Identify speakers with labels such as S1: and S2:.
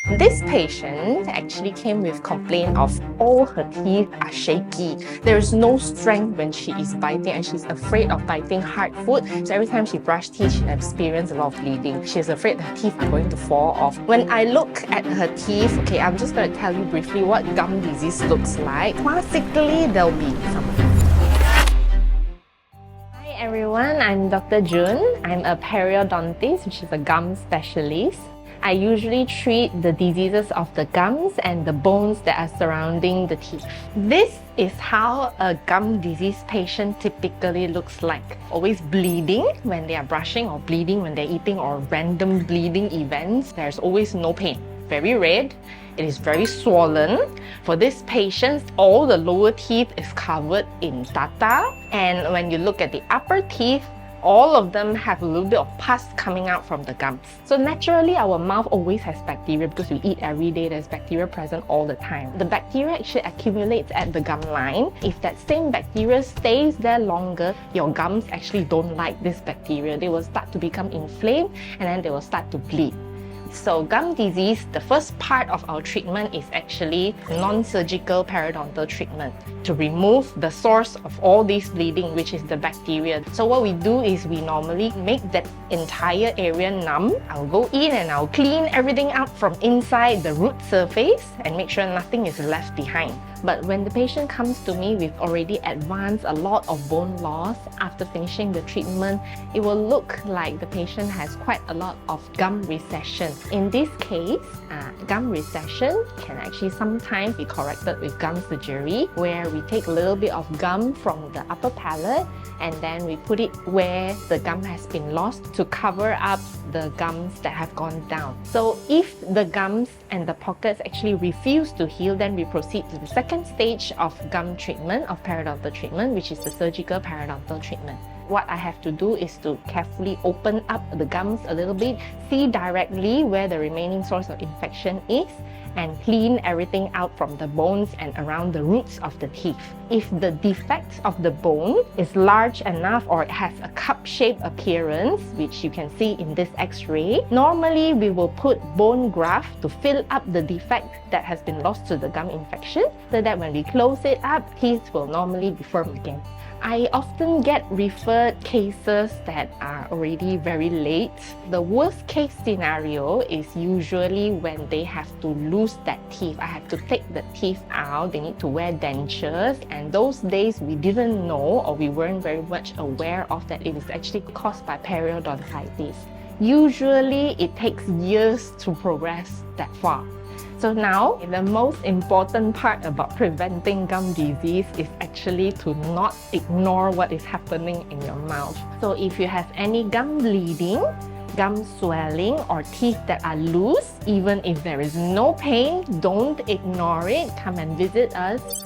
S1: This patient actually came with complaint of all her teeth are shaky. There is no strength when she is biting and she's afraid of biting hard food. So every time she brushes teeth, she experiences a lot of bleeding. She's afraid her teeth are going to fall off. When I look at her teeth, okay, I'm just going to tell you briefly what gum disease looks like. Classically, there'll be some. Hi everyone, I'm Dr. Jun. I'm a periodontist, which is a gum specialist. I usually treat the diseases of the gums and the bones that are surrounding the teeth. This is how a gum disease patient typically looks like. Always bleeding when they are brushing, or bleeding when they're eating, or random bleeding events. There's always no pain. Very red. It is very swollen. For this patient, all the lower teeth is covered in tartar. And when you look at the upper teeth, all of them have a little bit of pus coming out from the gums. So naturally, our mouth always has bacteria because we eat every day. There's bacteria present all the time. The bacteria actually accumulates at the gum line. If that same bacteria stays there longer, your gums actually don't like this bacteria. They will start to become inflamed and then they will start to bleed. So gum disease, the first part of our treatment is actually non-surgical periodontal treatment to remove the source of all this bleeding, which is the bacteria. So what we do is we normally make that entire area numb. I'll go in and I'll clean everything up from inside the root surface and make sure nothing is left behind. But when the patient comes to me with already advanced a lot of bone loss, after finishing the treatment, it will look like the patient has quite a lot of gum recession. In this case, gum recession can actually sometimes be corrected with gum surgery, where we take a little bit of gum from the upper palate and then we put it where the gum has been lost to cover up the gums that have gone down. So if the gums and the pockets actually refuse to heal, then we proceed to the second stage of gum treatment, of periodontal treatment, which is the surgical periodontal treatment. What I have to do is to carefully open up the gums a little bit, see directly where the remaining source of infection is, and clean everything out from the bones and around the roots of the teeth. If the defect of the bone is large enough or it has a cup-shaped appearance, which you can see in this x-ray, normally we will put bone graft to fill up the defect that has been lost to the gum infection, so that when we close it up, teeth will normally be firm again. I often get referred cases that are already very late. The worst case scenario is usually when they have to lose that teeth. I have to take the teeth out, they need to wear dentures, and those days we didn't know, or we weren't very much aware of that it is actually caused by periodontitis. Usually it takes years to progress that far. So now, the most important part about preventing gum disease is actually to not ignore what is happening in your mouth. So if you have any gum bleeding, gum swelling, or teeth that are loose, even if there is no pain, don't ignore it. Come and visit us.